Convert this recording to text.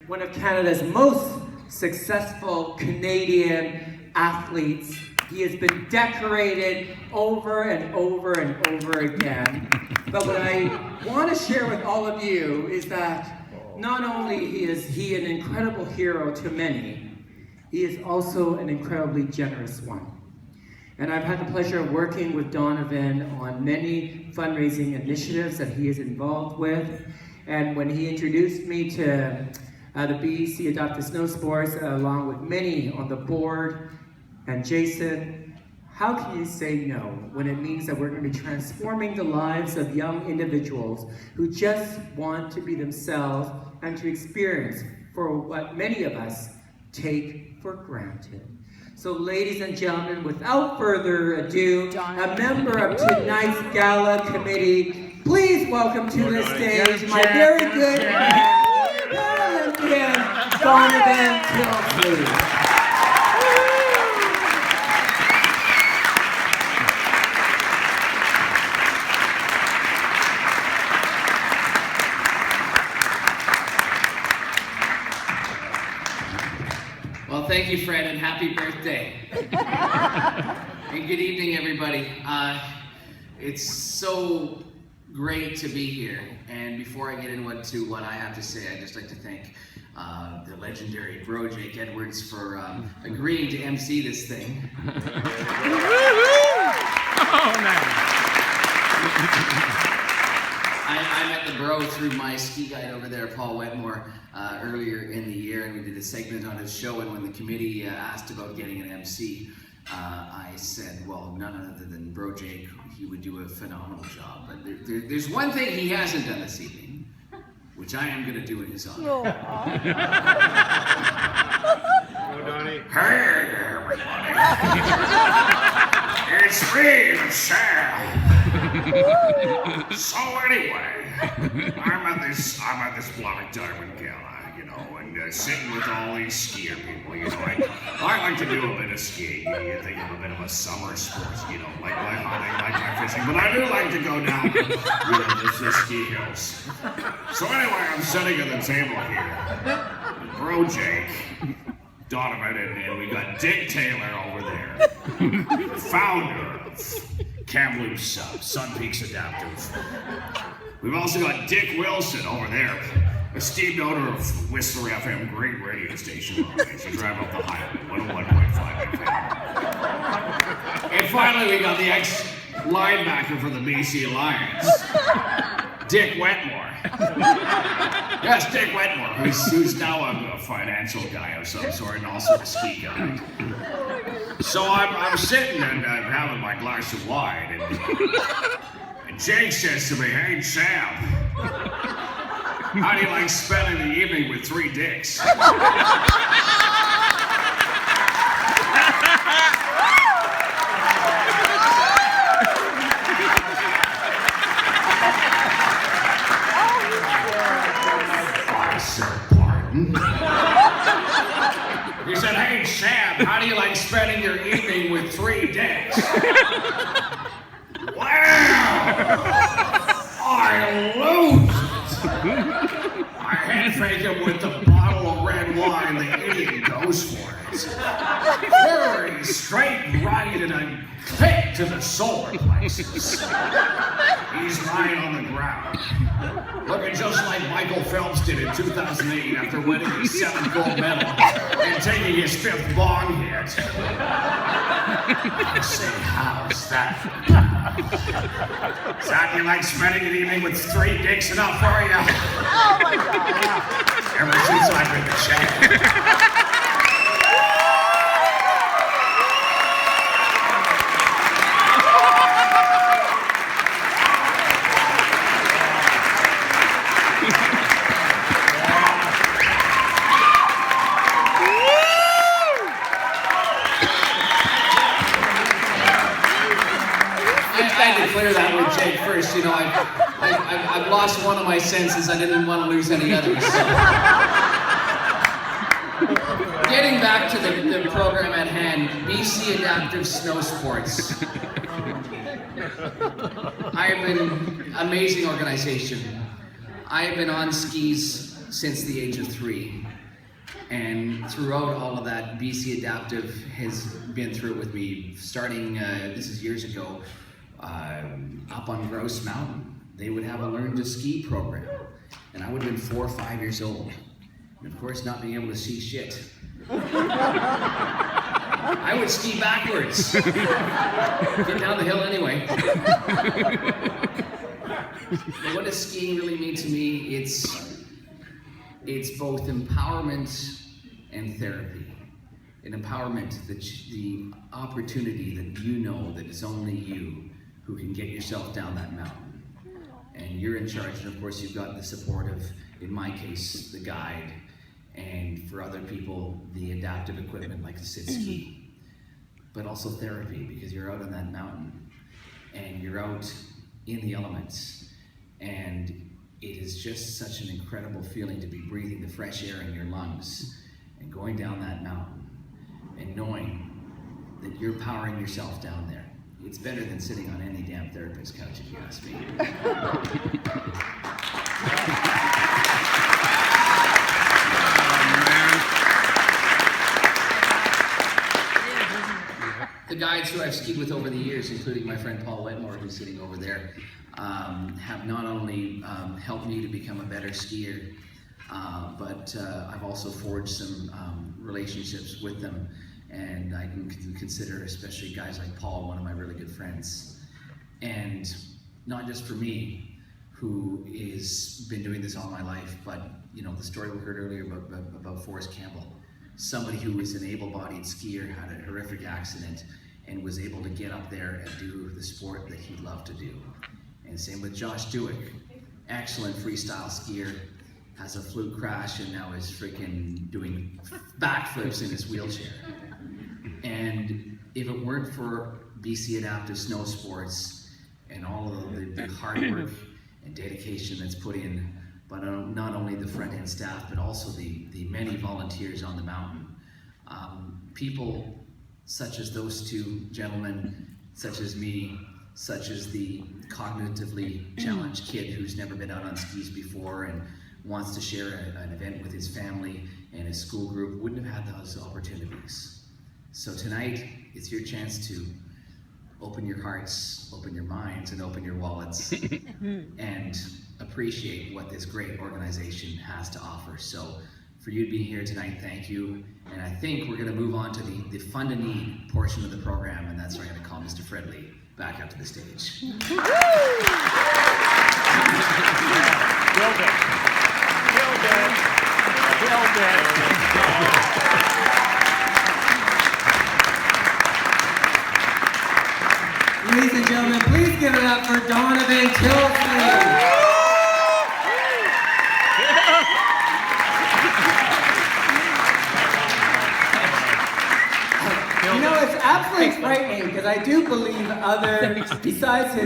one of Canada's most successful Canadian athletes. He has been decorated over and over and over again. But what I want to share with all of you is that not only is he an incredible hero to many, he is also an incredibly generous one. And I've had the pleasure of working with Donovan on many fundraising initiatives that he is involved with. And when he introduced me to the BC Adaptive Snowsports, along with many on the board, and Jason, how can you say no when it means that we're going to be transforming the lives of young individuals who just want to be themselves and to experience for what many of us take for granted. So ladies and gentlemen, without further ado, a member of tonight's gala committee, please welcome to the stage my very good Olympian, Donovan Tilsley. Well, thank you, Fred, and happy birthday. And good evening, everybody. It's so great to be here. And before I get into what I have to say, I'd just like to thank the legendary bro, Jake Edwards, for agreeing to MC this thing. Oh, man. I met the bro through my ski guide over there, Paul Wetmore, earlier in the year, and we did a segment on his show, and when the committee asked about getting an MC, I said, well, none other than Bro Jake, he would do a phenomenal job. But there's one thing he hasn't done this evening, which I am going to do in his honor. Hey, everybody. It's me, Sam. So anyway, I'm at this Black Diamond Gala, you know, and sitting with all these skier people, you know. I like to do a bit of skiing. You think of a bit of a summer sport, you know, like my hunting, like my fishing, but I do like to go down, you know, the ski hills. So anyway, I'm sitting at the table here, Bro Jake, Donovan, and we got Dick Taylor over there, founder of Kamloops Sun Peaks Adaptive. We've also got Dick Wilson over there, esteemed owner of Whistler FM, great radio station. She drive up the highway, 101.5 FM. And finally, we got the ex-linebacker for the BC Lions, Dick Wetmore. Yes, Dick Wetmore, who's now a financial guy of some sort and also a ski guy. So I'm sitting and I'm having my glass of wine, and Jake says to me, "Hey, Sam, how do you like spending the evening with 3 dicks?" I said, "Pardon?" He said, "Hey, Sam, how do you like spending your evening with 3 dicks?" Wow! I lose it! I headfake him with the bottle of red wine. The idiot goes for it. Very straight right and a kick to the solar plexus. He's lying on the ground, looking just like Michael Phelps did in 2008 after winning his 7th gold medal and taking his 5th bong hit. I say, how's that? Is that you like spending an evening with 3 dicks enough for you? Oh my God. Ever since I've been the champ. Clear that with Jake first. You know, I've lost one of my senses. I didn't want to lose any others. So. Getting back to the program at hand, BC Adaptive Snowsports. I have been an amazing organization. I have been on skis since the age of 3. And throughout all of that, BC Adaptive has been through it with me, starting, this is years ago, up on Grouse Mountain. They would have a learn to ski program. And I would have been 4 or 5 years old. And of course, not being able to see shit. I would ski backwards. Get down the hill anyway. But what does skiing really mean to me? It's both empowerment and therapy. An empowerment, the opportunity that you know that it's only you who can get yourself down that mountain. And you're in charge, and of course you've got the support of, in my case, the guide, and for other people, the adaptive equipment like the sit ski. But also therapy, because you're out on that mountain, and you're out in the elements, and it is just such an incredible feeling to be breathing the fresh air in your lungs and going down that mountain and knowing that you're powering yourself down there. It's better than sitting on any damn therapist's couch, if you ask me. The guides who I've skied with over the years, including my friend Paul Wetmore, who's sitting over there, have not only helped me to become a better skier, but I've also forged some relationships with them, and I can consider especially guys like Paul one of my really good friends. And not just for me, who is been doing this all my life, but you know the story we heard earlier about Forrest Campbell, somebody who was an able-bodied skier, had a horrific accident, and was able to get up there and do the sport that he loved to do. And same with Josh Dewick, excellent freestyle skier, has a fluke crash and now is freaking doing backflips in his wheelchair. And if it weren't for BC Adaptive Snowsports and all of the hard work and dedication that's put in, but not only the front end staff, but also the many volunteers on the mountain, people such as those two gentlemen, such as me, such as the cognitively challenged kid who's never been out on skis before and wants to share an event with his family and his school group, wouldn't have had those opportunities. So tonight, it's your chance to open your hearts, open your minds, and open your wallets, and appreciate what this great organization has to offer. So for you to be here tonight, thank you. And I think we're gonna move on to the fund and need portion of the program, and that's where I'm gonna call Mr. Fredley back up to the stage. Ladies and gentlemen, please give it up for Donovan Tilsley. You know, it's absolutely frightening because I do believe besides his